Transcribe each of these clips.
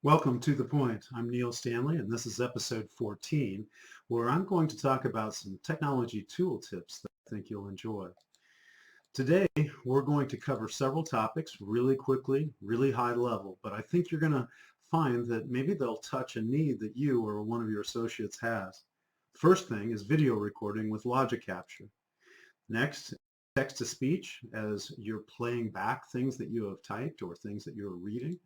Welcome to The Point. I'm Neil Stanley, and this is episode 14, where I'm going to talk about some technology tool tips that I think you'll enjoy. Today, we're going to cover several topics really quickly, really high level, but I think you're going to find that maybe they'll touch a need that you or one of your associates has. First thing is video recording with Logic Capture. Next, text-to-speech as you're playing back things that you have typed or things that you're reading.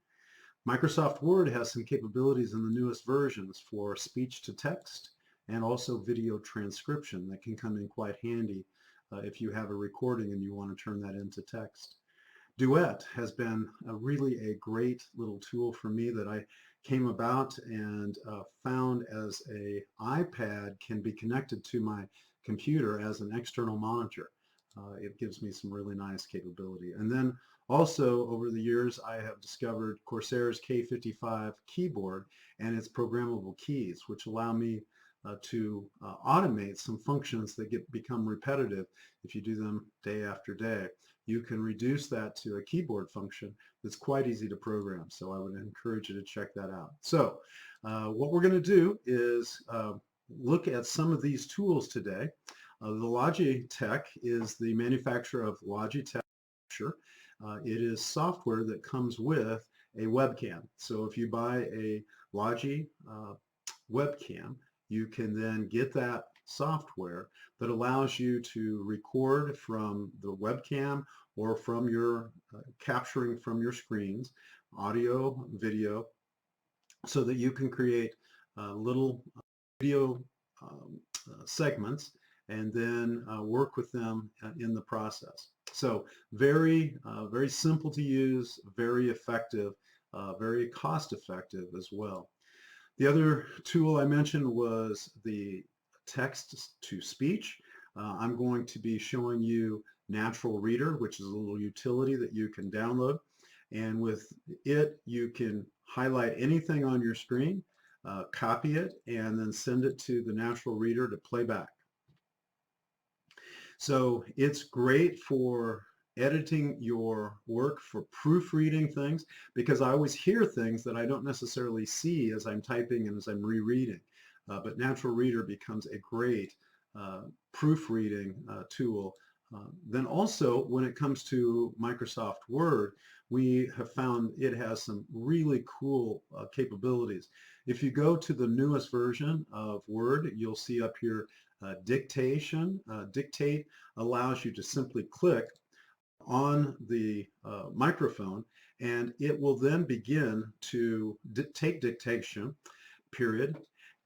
Microsoft Word has some capabilities in the newest versions for speech to text and also video transcription that can come in quite handy if you have a recording and you want to turn that into text. Duet has been really a great little tool for me that I came about and found as a iPad can be connected to my computer as an external monitor. It gives me some really nice capability. And then also over the years I have discovered Corsair's K55 keyboard and its programmable keys, which allow me to automate some functions that become repetitive if you do them day after day. You can reduce that to a keyboard function that's quite easy to program. So I would encourage you to check that out. So what we're going to do is look at some of these tools today. The Logitech is the manufacturer of Logitech. It is software that comes with a webcam. So if you buy a Logi webcam, you can then get that software that allows you to record from the webcam or from your capturing from your screens, audio, video, so that you can create little video segments and then work with them in the process. So very simple to use, very effective, very cost effective as well. The other tool I mentioned was the text-to-speech. I'm going to be showing you Natural Reader, which is a little utility that you can download. And with it, you can highlight anything on your screen, copy it, and then send it to the Natural Reader to play back. So it's great for editing your work, for proofreading things, because I always hear things that I don't necessarily see as I'm typing and as I'm rereading. But Natural Reader becomes a great proofreading tool. Then also, when it comes to Microsoft Word, we have found it has some really cool capabilities. If you go to the newest version of Word, you'll see up here dictation. Dictate allows you to simply click on the microphone and it will then begin to take dictation, period,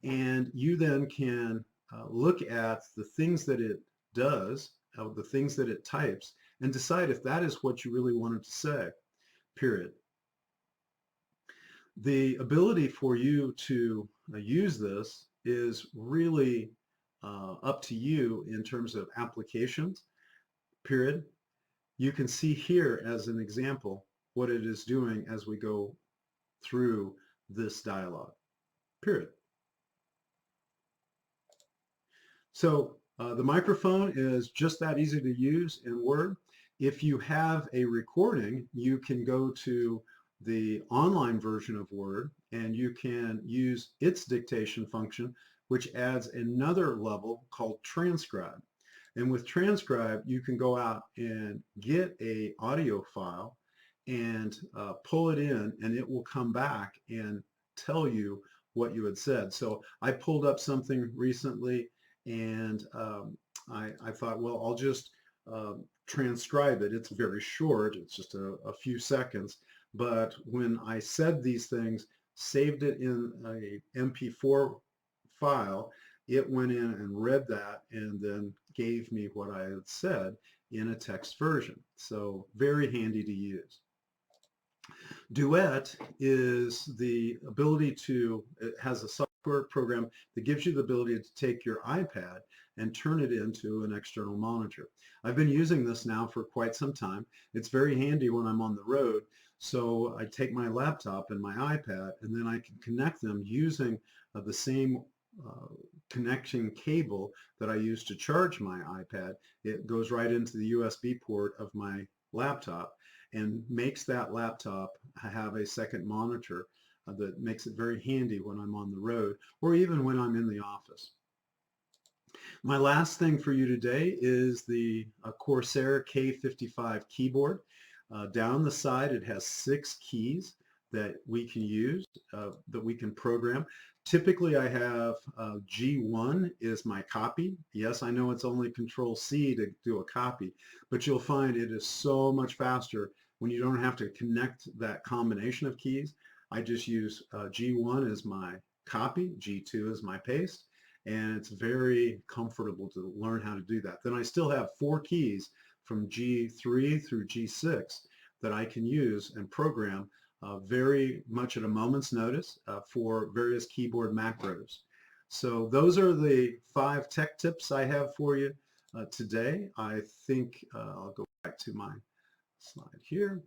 and you then can look at the things that it does, the things that it types, and decide if that is what you really wanted to say, period. The ability for you to use this is really up to you in terms of applications, period. You can see here as an example what it is doing as we go through this dialogue, period. So the microphone is just that easy to use in Word. If you have a recording, you can go to the online version of Word and you can use its dictation function, which adds another level called transcribe. And with transcribe, you can go out and get a audio file and pull it in, and it will come back and tell you what you had said. So I pulled up something recently, and I thought, well, I'll just transcribe it. It's very short. It's just a few seconds. But when I said these things, saved it in a MP4 file, it went in and read that and then gave me what I had said in a text version. So very handy to use. Duet is the ability to, it has a software program that gives you the ability to take your iPad and turn it into an external monitor. I've been using this now for quite some time. It's very handy when I'm on the road. So I take my laptop and my iPad and then I can connect them using the same connection cable that I use to charge my iPad. It goes right into the USB port of my laptop and makes that laptop have a second monitor that makes it very handy when I'm on the road or even when I'm in the office. My last thing for you today is the Corsair K55 keyboard. Down the side it has 6 keys that we can use, that we can program. Typically I have G1 is my copy. Yes, I know it's only Control-C to do a copy, but you'll find it is so much faster when you don't have to connect that combination of keys. I just use G1 as my copy, G2 is my paste, and it's very comfortable to learn how to do that. Then I still have 4 keys from G3 through G6 that I can use and program very much at a moment's notice for various keyboard macros. So those are the 5 tech tips I have for you today. I think I'll go back to my slide here.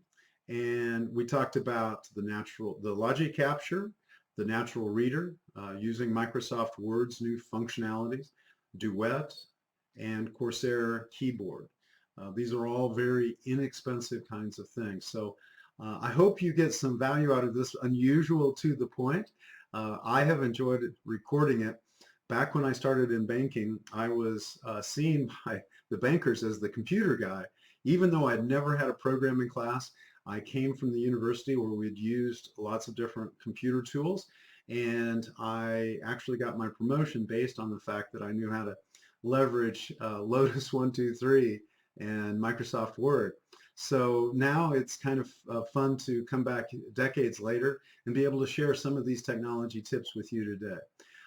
And we talked about the logic capture, the natural reader, using Microsoft Word's new functionalities, Duet, and Corsair keyboard. These are all very inexpensive kinds of things. So I hope you get some value out of this unusual to the point. I have enjoyed recording it. Back when I started in banking, I was seen by the bankers as the computer guy. Even though I'd never had a programming class, I came from the university where we'd used lots of different computer tools, and I actually got my promotion based on the fact that I knew how to leverage Lotus 1-2-3 and Microsoft Word. So now it's kind of fun to come back decades later and be able to share some of these technology tips with you today.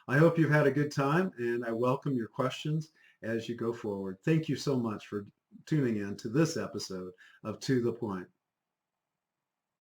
I hope you've had a good time, and I welcome your questions as you go forward. Thank you so much for tuning in to this episode of To The Point.